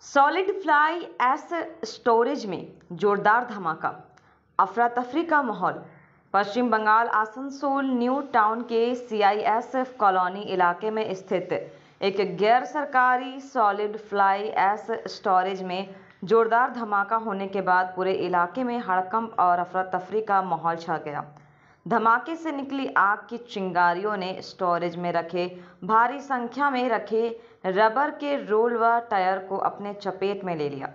Solid fly ash storage में जोरदार धमाका, अफरा तफरी का माहौल। पश्चिम बंगाल आसनसोल न्यू टाउन के CISF कॉलोनी इलाके में स्थित एक गैर सरकारी सॉलिड फ्लाई एस स्टोरेज में जोरदार धमाका होने के बाद पूरे इलाके में हड़कंप और अफरा तफरी का माहौल छा गया। धमाके से निकली आग की चिंगारियों ने स्टोरेज में रखे भारी संख्या में रखे रबर के रोल व टायर को अपने चपेट में ले लिया।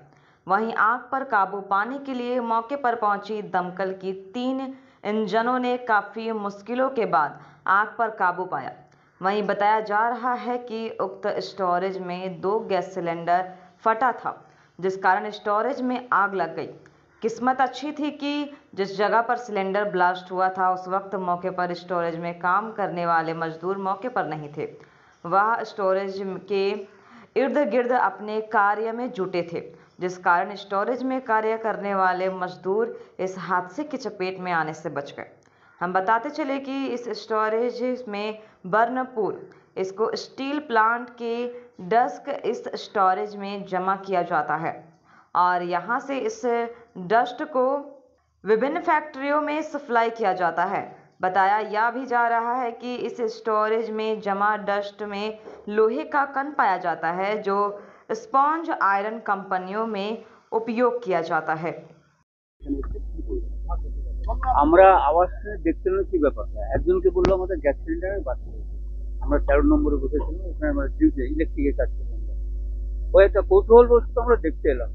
वहीं आग पर काबू पाने के लिए मौके पर पहुंची दमकल की 3 इंजनों ने काफ़ी मुश्किलों के बाद आग पर काबू पाया। वहीं बताया जा रहा है कि उक्त स्टोरेज में 2 गैस सिलेंडर फटा था, जिस कारण स्टोरेज में आग लग गई। किस्मत अच्छी थी कि जिस जगह पर सिलेंडर ब्लास्ट हुआ था उस वक्त मौके पर स्टोरेज में काम करने वाले मजदूर मौके पर नहीं थे। वह स्टोरेज के इर्द गिर्द अपने कार्य में जुटे थे, जिस कारण स्टोरेज में कार्य करने वाले मजदूर इस हादसे की चपेट में आने से बच गए। हम बताते चले कि इस स्टोरेज में बर्नपुर इसको स्टील प्लांट के डस्ट इस स्टोरेज में जमा किया जाता है और यहाँ से इस डस्ट को विभिन्न फैक्ट्रियों में सप्लाई किया जाता है। बताया यह भी जा रहा है कि इस स्टोरेज में जमा डस्ट में लोहे का कण पाया जाता है, जो स्पॉन्ज आयरन कंपनियों में उपयोग किया जाता है। আমরা আওয়াজ শুনে দেখতে না কি ব্যাপারটা, একজনকে বললো আমাদের গ্যাস সিলিন্ডারে বাস্ট হয়েছে। আমরা 13 নম্বরে বসেছিলাম, ওখানে আমরা ডিউটি ইলেকট্রিকের কাজ করলাম। ওই একটা কৌতূহল বস্তু আমরা দেখতে এলাম।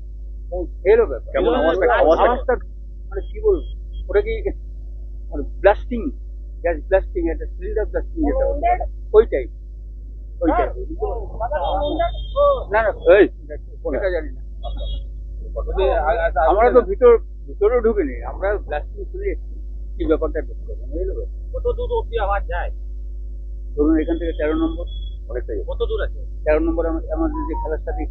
এলো ব্যাপার কেমন আওয়াজটা মানে কি বলবো, ওটা কি মানে ব্লাস্টিং, গ্যাস ব্লাস্টিং, একটা সিলিন্ডার ব্লাস্টিং যেটা ওইটাই না না ওইটা জানি না। আমরা তো ভিতরেও ঢুকিনি, আমরা ব্লাস্টিং শুনে কি ব্যাপারটা দেখতে পেলাম। কত দূর অব্দি আওয়াজ যায়? ধরুন এখান থেকে 13 নম্বর অনেকটাই। কত দূর আছে? 13 নম্বর আমাদের যে খেলার সাথে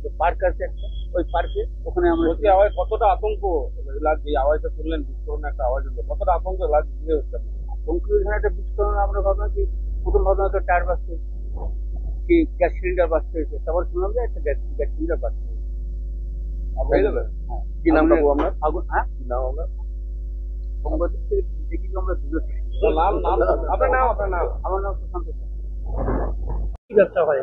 যে পার্ক আছে একটা, ওই পার্কে ওখানে আমরা আওয়াজ কতটা আতঙ্ক লাগছে, আওয়াজটা শুনলেন বিস্ফোরণ একটা আওয়াজ হলো, কতটা আতঙ্ক লাগছে। আতঙ্ক এখানে একটা বিস্ফোরণ আমরা ভাবলাম কি প্রথম ভাবলাম একটা টায়ার বাজছে কি গ্যাস সিলিন্ডার বাজছে, তারপর শুনলাম যে একটা গ্যাস সিলিন্ডার বাজছে। কি নাম পাবো আমরা? আগুন। হ্যাঁ কি নাম আমরা সংবাদ দেখি আমরা আপনার নাম? আমার নাম সুশান্ত। কি ব্যবসা হয়?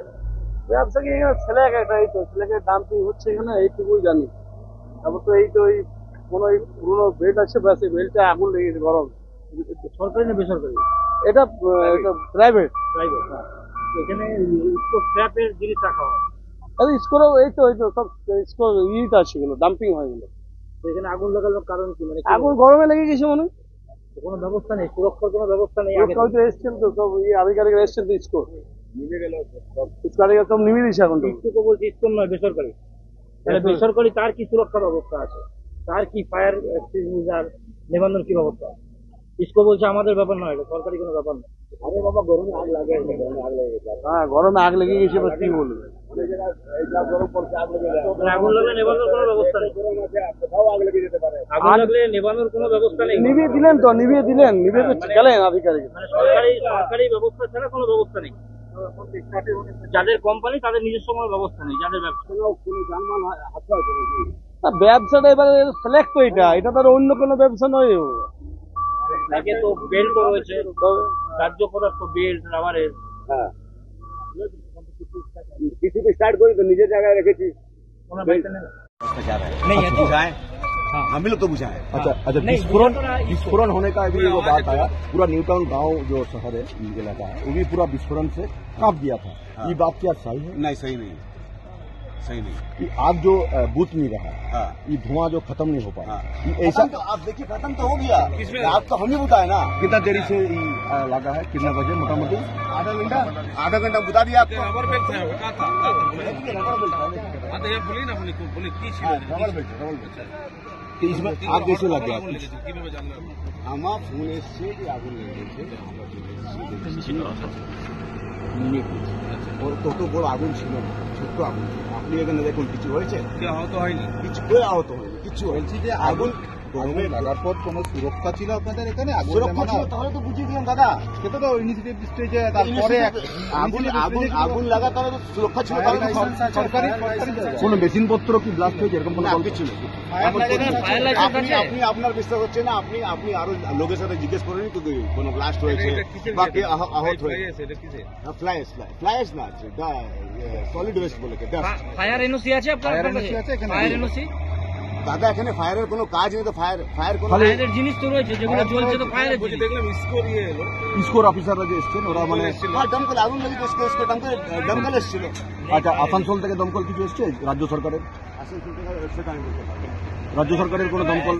ব্যবসা কি ছেলে একটাই তো, ছেলেকে ডাম্পিং হচ্ছে এখানে, এইটুকুই জানি। তারপর তো এই তো ওই কোন পুরোনো বেল্ট আছে, ব্যাস এই বেল্টে আগুন লেগেছে গরম। সরকারি না বেসরকারি? এটা প্রাইভেট। এখানে স্ক্র্যাপের জিনিস রাখা হয়। স্কোরও এই তো সব স্কোর ইট আছে, এগুলো ডাম্পিং হয় এগুলো। এখানে আগুন লাগানোর কারণ কি? মানে আগুন গরমে লেগে গেছে মনে হয়। কোনো ব্যবস্থা নেই, সুরক্ষার কোনো ব্যবস্থা নেই। এসছেন তো সব আধিকারিকরা এসছেন তো, স্কোর নিভে গেল, সব নিভে দিয়েছে এখন। তো বলছি স্কোর নয়, বেসরকারি। তাহলে বেসরকারি তার কি সুরক্ষা ব্যবস্থা আছে? তার কি ফায়ার এক্সটিংগুইশার নিবন্ধন কি ব্যবস্থা? ইসকো বলছে আমাদের ব্যাপার নয়, এটা সরকারি কোনো ব্যাপার না। আরে বাবা গরমে আগ লাগে, হ্যাঁ গরমে আগ লেগে গেছে, কি বলবে? আগুন লাগলে নেবানোর কোনো ব্যবস্থা নেই। আগুন লাগলে নেবানোর কোনো ব্যবস্থা নেই। নিভিয়ে দিলেন তো, নিভিয়ে তো গেলেন আধিকারিক। মানে সরকারি ব্যবস্থা ছাড়া কোনো ব্যবস্থা নেই। যাদের কোম্পানি তাদের নিজস্ব কোনো ব্যবস্থা নেই, যাদের ব্যবসা ব্যবসাটা এবারে সিলেক্ট তো, এটা তো অন্য কোনো ব্যবসা নয়। আগে তো বেল্ট রয়েছে, রাজ্য পদার্থ বেল্ট রাবারের। হ্যাঁ किसी भी स्टार्ट करी तो निजे जगह रखे थी नहीं है तो बुझाए। हम भी लोग तो बुझाए। अच्छा विस्फोरण होने का भी वो बात आया। पूरा न्यू टाउन गाँव जो शहर है इलाका है, वो भी पूरा विस्फोरण से कांप गया था। ये बात क्या सही है? नहीं सही नहीं, सही नहीं। ये आग जो बुझ नहीं रहा, ये धुआं जो खत्म नहीं हो पाया, ऐसा तो आप देखिए खत्म तो हो गया। आग तो हम ही बुझाए ना। कितना देरी से लगा है, कितना बजे मोटामोटी? आधा घंटा बुझा दिया आपको। रबर बेल्ट था, तो इसमें आग कैसे लग गया? আমার ফোন এসছে যে আগুন লেগেছে, ওর তত বড় আগুন ছিল না, ছোট্ট আগুন ছিল। আপনি এখানে দেখুন কিছু হয়েছে? আহত হয়নি, কিছু আহত হয়নি, কিছু হয়েছে যে আগুন আগুন লাগার পর কোনো সুরক্ষা ছিল আপনাদের এখানে? আগুন সুরক্ষা ছিল নেভানোর? তাহলে তো বুঝিয়ে দিলাম দাদা। সেটা তো ইনিশিয়েটিভ স্টেজে, তারপরে আগুন লাগা তাহলে তো সুরক্ষা ছিল, তাহলে তো সরকারি কোনো মেশিনপত্র কি ব্লাস্ট হয়েছে এরকম কোনো কিছু নেই। আপনি আপনার বিশ্বাস হচ্ছে না, আপনি আরো লোকের সাথে জিজ্ঞেস করেন তো কোনো ব্লাস্ট হয়েছে বা কে আহত হয়েছে। ফ্লাইস না, সলিড ওয়েস্ট বলে ফায়ার এনওসি আছে আপনার Fire কাছে? NOC আছে এখানে? Fire NOC? দাদা এখানে ফায়ারের কোনো কাজ নেই তো, ফায়ার কোনো ফায়ারের জিনিস তো রয়েছে, যেগুলো জ্বলছে তো ফায়ারের জিনিস। স্কোর অফিসাররা যে এসছেন ওরা মানে দমকল আগুন লাগে দমকল এসেছিল। আচ্ছা, আসানসোল থেকে দমকল কিছু এসছে রাজ্য সরকারের? আসানসোল থেকে সেটা আমি বলতে পারবো না। রাজ্য সরকারের কোনো দমকল